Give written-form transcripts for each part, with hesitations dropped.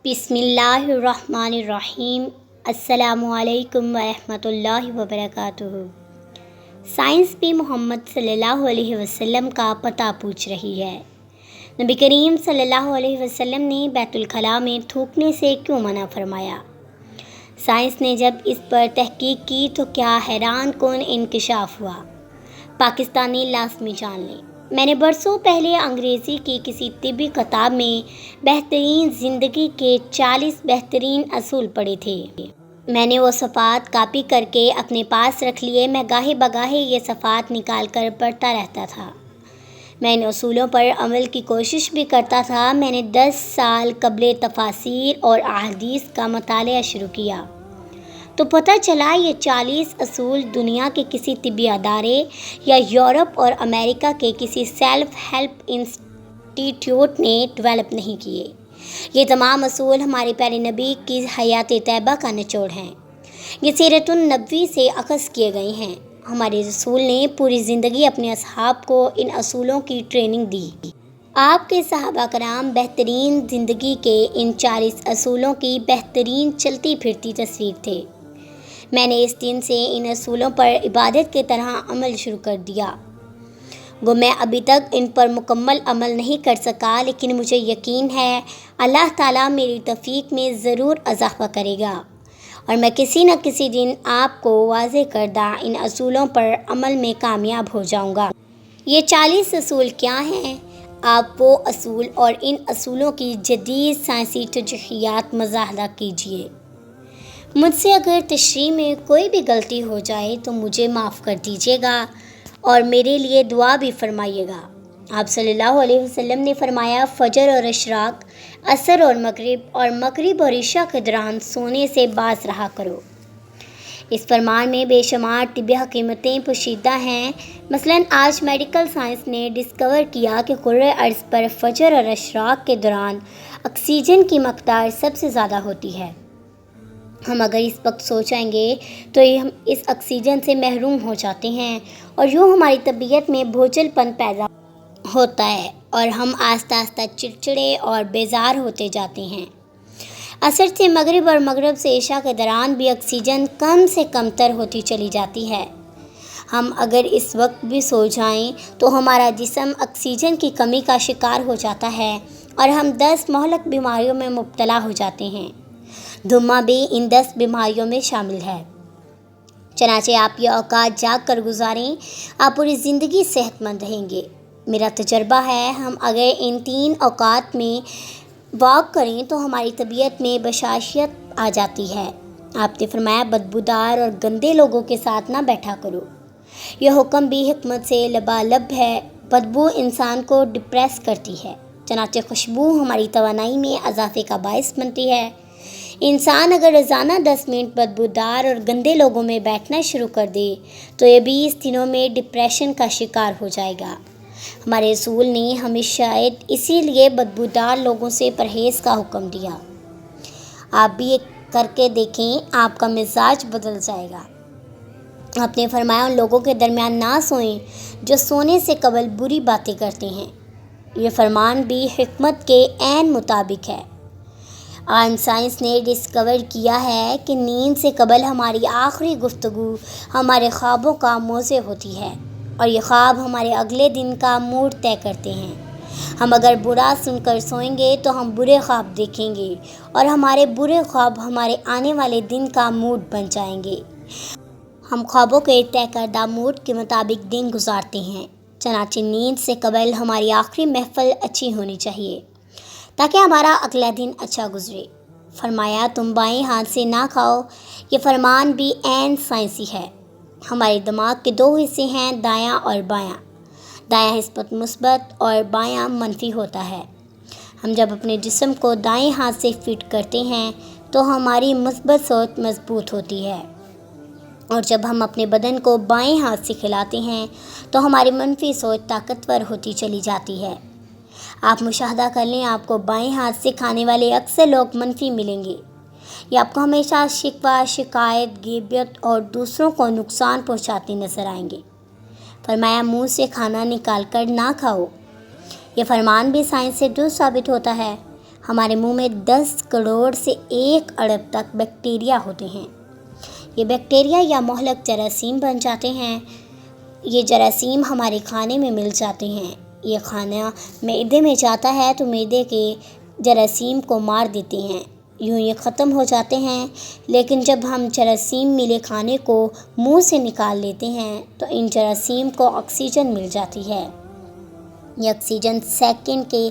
بسم اللہ الرحمن الرحیم۔ السلام علیکم ورحمۃ اللہ وبرکاتہ۔ سائنس بھی محمد صلی اللہ علیہ وسلم کا پتہ پوچھ رہی ہے۔ نبی کریم صلی اللہ علیہ وسلم نے بیت الخلاء میں تھوکنے سے کیوں منع فرمایا؟ سائنس نے جب اس پر تحقیق کی تو کیا حیران کن انکشاف ہوا۔ پاکستانی لازمی جان لیں، میں نے برسوں پہلے انگریزی کی کسی طبی کتاب میں بہترین زندگی کے 40 بہترین اصول پڑھے تھے۔ میں نے وہ صفحات کاپی کر کے اپنے پاس رکھ لیے۔ میں گاہے بگاہے یہ صفحات نکال کر پڑھتا رہتا تھا۔ میں ان اصولوں پر عمل کی کوشش بھی کرتا تھا۔ میں نے 10 سال قبل تفاسیر اور احادیث کا مطالعہ شروع کیا تو پتہ چلا یہ 40 اصول دنیا کے کسی طبی ادارے یا یورپ اور امریکہ کے کسی سیلف ہیلپ انسٹیٹیوٹ نے ڈیولپ نہیں کیے۔ یہ تمام اصول ہمارے پیارے نبی کی حیات طیبہ کا نچوڑ ہیں۔ یہ سیرت النبوی سے اخذ کیے گئے ہیں۔ ہمارے رسول نے پوری زندگی اپنے اصحاب کو ان اصولوں کی ٹریننگ دی۔ آپ کے صحابہ کرام بہترین زندگی کے ان 40 اصولوں کی بہترین چلتی پھرتی تصویر تھے۔ میں نے اس دن سے ان اصولوں پر عبادت کی طرح عمل شروع کر دیا۔ گو میں ابھی تک ان پر مکمل عمل نہیں کر سکا، لیکن مجھے یقین ہے اللہ تعالیٰ میری توفیق میں ضرور اضافہ کرے گا اور میں کسی نہ کسی دن آپ کو واضح کردہ ان اصولوں پر عمل میں کامیاب ہو جاؤں گا۔ یہ 40 اصول کیا ہیں؟ آپ وہ اصول اور ان اصولوں کی جدید سائنسی تجزیات مشاہدہ کیجیے۔ مجھ سے اگر تشریح میں کوئی بھی غلطی ہو جائے تو مجھے معاف کر دیجیے گا اور میرے لیے دعا بھی فرمائیے گا۔ آپ صلی اللہ علیہ وسلم نے فرمایا، فجر اور اشراق، عصر اور مغرب اور عشاء کے دوران سونے سے باز رہا کرو۔ اس فرمان میں بے شمار طبی حکمتیں پوشیدہ ہیں۔ مثلاً آج میڈیکل سائنس نے ڈسکور کیا کہ کرۂ ارض پر فجر اور اشراق کے دوران آکسیجن کی مقدار سب سے زیادہ ہوتی ہے۔ ہم اگر اس وقت سو جائیں گے تو ہم اس آکسیجن سے محروم ہو جاتے ہیں اور یوں ہماری طبیعت میں بوجھل پن پیدا ہوتا ہے اور ہم آہستہ آہستہ چڑچڑے اور بیزار ہوتے جاتے ہیں۔ عصر سے مغرب اور مغرب سے عشاء کے دوران بھی آکسیجن کم سے کم تر ہوتی چلی جاتی ہے۔ ہم اگر اس وقت بھی سو جائیں تو ہمارا جسم آکسیجن کی کمی کا شکار ہو جاتا ہے اور ہم 10 مہلک بیماریوں میں مبتلا ہو جاتے ہیں۔ دھما بھی ان 10 بیماریوں میں شامل ہے۔ چنانچہ آپ یہ اوقات جاگ کر گزاریں، آپ پوری زندگی صحت مند رہیں گے۔ میرا تجربہ ہے ہم اگر ان 3 اوقات میں واک کریں تو ہماری طبیعت میں بشاشت آ جاتی ہے۔ آپ نے فرمایا، بدبودار اور گندے لوگوں کے ساتھ نہ بیٹھا کرو۔ یہ حکم بھی حکمت سے لبالب ہے۔ بدبو انسان کو ڈپریس کرتی ہے، چنانچہ خوشبو ہماری توانائی میں اضافے کا باعث بنتی ہے۔ انسان اگر روزانہ 10 منٹ بدبودار اور گندے لوگوں میں بیٹھنا شروع کر دے تو یہ 20 دنوں میں ڈپریشن کا شکار ہو جائے گا۔ ہمارے رسول نے ہمیں شاید اسی لیے بدبودار لوگوں سے پرہیز کا حکم دیا۔ آپ بھی یہ کر کے دیکھیں، آپ کا مزاج بدل جائے گا۔ آپ نے فرمایا، ان لوگوں کے درمیان نہ سوئیں جو سونے سے قبل بری باتیں کرتے ہیں۔ یہ فرمان بھی حکمت کے عین مطابق ہے۔ آج سائنس نے ڈسکور کیا ہے کہ نیند سے قبل ہماری آخری گفتگو ہمارے خوابوں کا موضوع ہوتی ہے اور یہ خواب ہمارے اگلے دن کا موڈ طے کرتے ہیں۔ ہم اگر برا سن کر سوئیں گے تو ہم برے خواب دیکھیں گے اور ہمارے برے خواب ہمارے آنے والے دن کا موڈ بن جائیں گے۔ ہم خوابوں کے طے کردہ موڈ کے مطابق دن گزارتے ہیں۔ چنانچہ نیند سے قبل ہماری آخری محفل اچھی ہونی چاہیے تاکہ ہمارا اگلا دن اچھا گزرے۔ فرمایا، تم بائیں ہاتھ سے نہ کھاؤ۔ یہ فرمان بھی عین سائنسی ہے۔ ہمارے دماغ کے 2 حصے ہیں، دایاں اور بایاں۔ دایاں حصہ مثبت اور بایاں منفی ہوتا ہے۔ ہم جب اپنے جسم کو دائیں ہاتھ سے فٹ کرتے ہیں تو ہماری مثبت سوچ مضبوط ہوتی ہے اور جب ہم اپنے بدن کو بائیں ہاتھ سے کھلاتے ہیں تو ہماری منفی سوچ طاقتور ہوتی چلی جاتی ہے۔ آپ مشاہدہ کر لیں، آپ کو بائیں ہاتھ سے کھانے والے اکثر لوگ منفی ملیں گے۔ یہ آپ کو ہمیشہ شکوہ، شکایت، غیبت اور دوسروں کو نقصان پہنچاتے نظر آئیں گے۔ فرمایا، منہ سے کھانا نکال کر نہ کھاؤ۔ یہ فرمان بھی سائنس سے درست ثابت ہوتا ہے۔ ہمارے منہ میں 10 کروڑ سے 1 ارب تک بیکٹیریا ہوتے ہیں۔ یہ بیکٹیریا یا مہلک جراثیم بن جاتے ہیں۔ یہ جراثیم ہمارے کھانے میں مل جاتے ہیں۔ یہ کھانا معدے میں جاتا ہے تو معدے کے جراثیم کو مار دیتے ہیں، یوں یہ ختم ہو جاتے ہیں۔ لیکن جب ہم جراثیم ملے کھانے کو منہ سے نکال لیتے ہیں تو ان جراثیم کو آکسیجن مل جاتی ہے۔ یہ آکسیجن سیکنڈ کے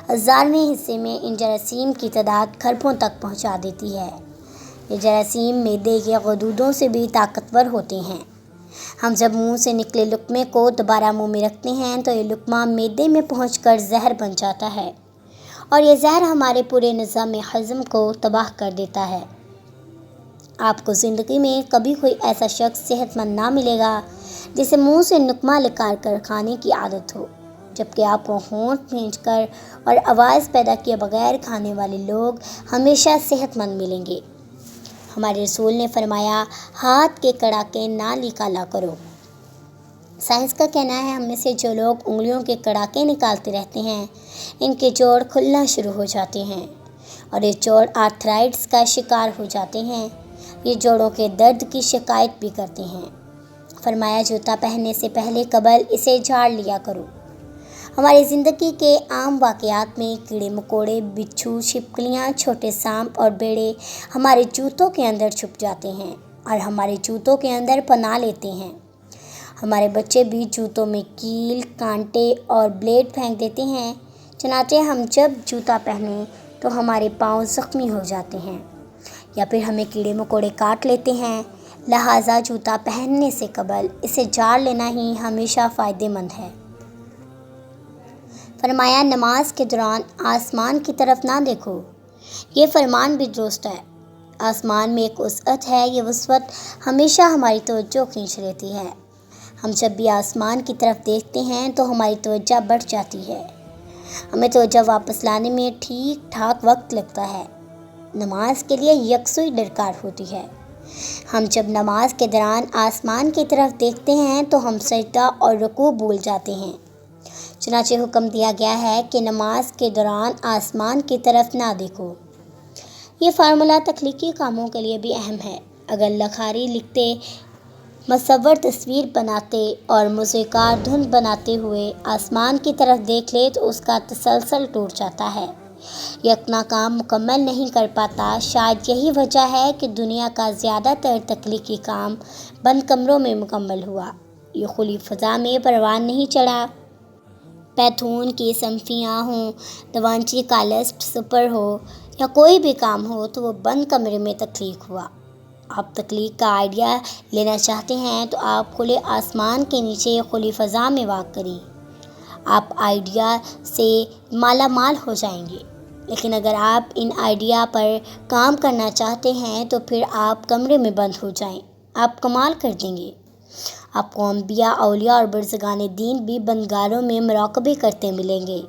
1000ویں حصے میں ان جراثیم کی تعداد کھربوں تک پہنچا دیتی ہے۔ یہ جراثیم معدے کے غدودوں سے بھی طاقتور ہوتے ہیں۔ ہم جب منہ سے نکلے لقمے کو دوبارہ منہ میں رکھتے ہیں تو یہ لقمہ معدے میں پہنچ کر زہر بن جاتا ہے اور یہ زہر ہمارے پورے نظام ہضم کو تباہ کر دیتا ہے۔ آپ کو زندگی میں کبھی کوئی ایسا شخص صحت مند نہ ملے گا جسے منہ سے لقمہ نکال کر کھانے کی عادت ہو، جبکہ آپ کو ہونٹ بھینچ کر اور آواز پیدا کیے بغیر کھانے والے لوگ ہمیشہ صحت مند ملیں گے۔ ہمارے رسول نے فرمایا، ہاتھ کے کڑاکے نہ نکالا کرو۔ سائنس کا کہنا ہے ہم میں سے جو لوگ انگلیوں کے کڑاکے نکالتے رہتے ہیں ان کے جوڑ کھلنا شروع ہو جاتے ہیں اور یہ جوڑ آرتھرائٹس کا شکار ہو جاتے ہیں۔ یہ جوڑوں کے درد کی شکایت بھی کرتے ہیں۔ فرمایا، جوتا پہننے سے پہلے قبل اسے جھاڑ لیا کرو۔ ہماری زندگی کے عام واقعات میں کیڑے مکوڑے، بچھو، چھپکلیاں، چھوٹے سانپ اور بیڑے ہمارے جوتوں کے اندر چھپ جاتے ہیں اور ہمارے جوتوں کے اندر پناہ لیتے ہیں۔ ہمارے بچے بھی جوتوں میں کیل، کانٹے اور بلیڈ پھینک دیتے ہیں، چنانچہ ہم جب جوتا پہنیں تو ہمارے پاؤں زخمی ہو جاتے ہیں یا پھر ہمیں کیڑے مکوڑے کاٹ لیتے ہیں۔ لہٰذا جوتا پہننے سے قبل اسے جھاڑ لینا ہی ہمیشہ فائدہ مند ہے۔ فرمایا، نماز کے دوران آسمان کی طرف نہ دیکھو۔ یہ فرمان بھی درست ہے۔ آسمان میں ایک وسعت ہے، یہ وسعت ہمیشہ ہماری توجہ کھینچ لیتی ہے۔ ہم جب بھی آسمان کی طرف دیکھتے ہیں تو ہماری توجہ بڑھ جاتی ہے۔ ہمیں توجہ واپس لانے میں ٹھیک ٹھاک وقت لگتا ہے۔ نماز کے لیے یکسوئی درکار ہوتی ہے۔ ہم جب نماز کے دوران آسمان کی طرف دیکھتے ہیں تو ہم سجدہ اور رکوع بھول جاتے ہیں۔ چنانچہ حکم دیا گیا ہے کہ نماز کے دوران آسمان کی طرف نہ دیکھو۔ یہ فارمولہ تخلیقی کاموں کے لیے بھی اہم ہے۔ اگر لکھاری لکھتے، مصور تصویر بناتے اور موسیقار دھن بناتے ہوئے آسمان کی طرف دیکھ لے تو اس کا تسلسل ٹوٹ جاتا ہے، یہ اپنا کام مکمل نہیں کر پاتا۔ شاید یہی وجہ ہے کہ دنیا کا زیادہ تر تخلیقی کام بند کمروں میں مکمل ہوا۔ یہ کھلی فضا میں پروان نہیں چڑھا۔ پیتھون کی سمفیاں ہوں، دوانچی کا لسٹ سپر ہو یا کوئی بھی کام ہو تو وہ بند کمرے میں تخلیق ہوا۔ آپ تخلیق کا آئیڈیا لینا چاہتے ہیں تو آپ کھلے آسمان کے نیچے کھلی فضا میں واک کریں۔ آپ آئیڈیا سے مالا مال ہو جائیں گے۔ لیکن اگر آپ ان آئیڈیا پر کام کرنا چاہتے ہیں تو پھر آپ کمرے میں بند ہو جائیں، آپ کمال کر دیں گے۔ آپ کو انبیاء، اولیاء اور بزرگان دین بھی بندگاروں میں مراقبے کرتے ملیں گے۔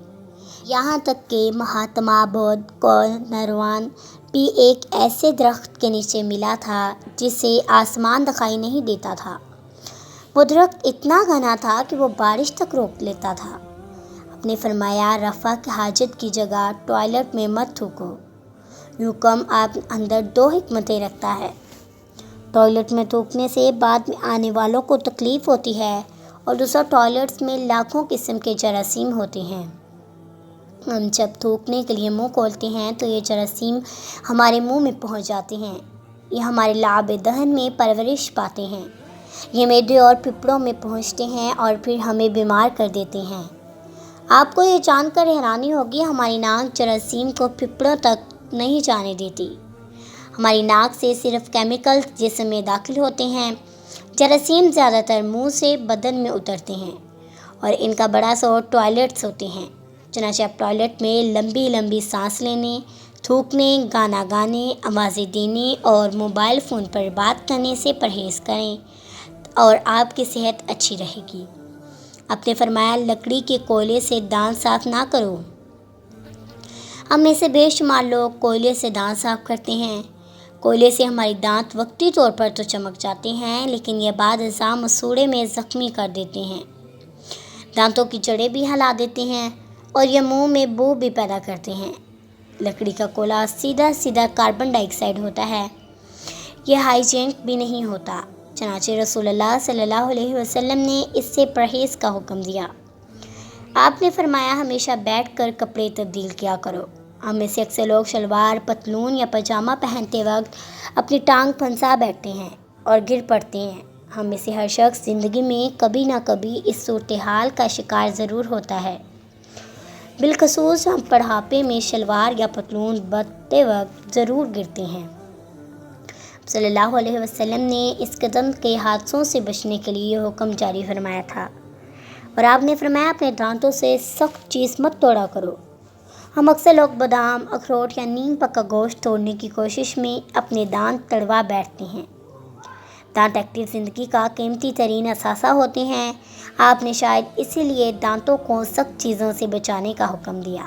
یہاں تک کہ مہاتما بدھ کو نروان بھی ایک ایسے درخت کے نیچے ملا تھا جسے آسمان دکھائی نہیں دیتا تھا۔ وہ درخت اتنا گھنا تھا کہ وہ بارش تک روک لیتا تھا۔ آپ نے فرمایا، رفع کی حاجت کی جگہ ٹوائلٹ میں مت تھوکو۔ یہ حکم آپ اندر 2 حکمتیں رکھتا ہے۔ ٹوائلٹ میں تھوکنے سے بعد میں آنے والوں کو تکلیف ہوتی ہے اور دوسرا، ٹوائلٹس میں لاکھوں قسم کے جراثیم ہوتے ہیں۔ ہم جب تھوکنے کے لیے منہ کھولتے ہیں تو یہ جراثیم ہمارے منہ میں پہنچ جاتے ہیں۔ یہ ہمارے لعاب دہن میں پرورش پاتے ہیں، یہ معدے اور پھیپھڑوں میں پہنچتے ہیں اور پھر ہمیں بیمار کر دیتے ہیں۔ آپ کو یہ جان کر حیرانی ہوگی، ہماری ناک جراثیم کو پھیپھڑوں تک نہیں جانے دیتی۔ ہماری ناک سے صرف کیمیکلز جسم میں داخل ہوتے ہیں۔ جراثیم زیادہ تر منہ سے بدن میں اترتے ہیں اور ان کا بڑا سورس ٹوائلٹس ہوتے ہیں۔ چنانچہ آپ ٹوائلٹ میں لمبی لمبی سانس لینے، تھوکنے، گانا گانے، آوازیں دینے اور موبائل فون پر بات کرنے سے پرہیز کریں اور آپ کی صحت اچھی رہے گی۔ آپ نے فرمایا، لکڑی کے کوئلے سے دانت صاف نہ کرو۔ ہم میں سے بے شمار لوگ کوئلے سے دانت صاف کرتے ہیں۔ کوئلے سے ہماری دانت وقتی طور پر تو چمک جاتے ہیں لیکن یہ بعد ازاں مسوڑے میں زخمی کر دیتے ہیں، دانتوں کی جڑیں بھی ہلا دیتے ہیں اور یہ منہ میں بو بھی پیدا کرتے ہیں۔ لکڑی کا کولا سیدھا سیدھا کاربن ڈائی آکسائڈ ہوتا ہے، یہ ہائیجینک بھی نہیں ہوتا۔ چنانچہ رسول اللہ صلی اللہ علیہ وسلم نے اس سے پرہیز کا حکم دیا۔ آپ نے فرمایا ہمیشہ بیٹھ کر کپڑے تبدیل کیا کرو۔ ہم میں سے اکثر لوگ شلوار، پتلون یا پاجامہ پہنتے وقت اپنی ٹانگ پھنسا بیٹھتے ہیں اور گر پڑتے ہیں۔ ہم میں سے ہر شخص زندگی میں کبھی نہ کبھی اس صورتحال کا شکار ضرور ہوتا ہے۔ بالخصوص ہم بڑھاپے میں شلوار یا پتلون بدلتے وقت ضرور گرتے ہیں۔ صلی اللہ علیہ وسلم نے اس قسم کے حادثوں سے بچنے کے لیے یہ حکم جاری فرمایا تھا، اور آپ نے فرمایا اپنے دانتوں سے سخت چیز مت توڑا کرو۔ ہم اکثر لوگ بادام، اخروٹ یا نیم پکا گوشت توڑنے کی کوشش میں اپنے دانت تڑوا بیٹھتے ہیں۔ دانت ایکٹیو زندگی کا قیمتی ترین اثاثہ ہوتے ہیں۔ آپ نے شاید اسی لیے دانتوں کو سخت چیزوں سے بچانے کا حکم دیا۔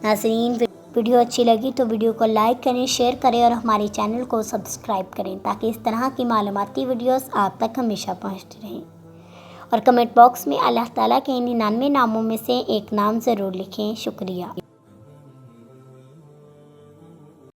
ناظرین، ویڈیو اچھی لگی تو ویڈیو کو لائک کریں، شیئر کریں اور ہمارے چینل کو سبسکرائب کریں تاکہ اس طرح کی معلوماتی ویڈیوز آپ تک ہمیشہ پہنچتی رہیں۔ اور کمنٹ باکس میں اللہ تعالیٰ کے 99 ناموں میں سے ایک نام ضرور لکھیں۔ شکریہ۔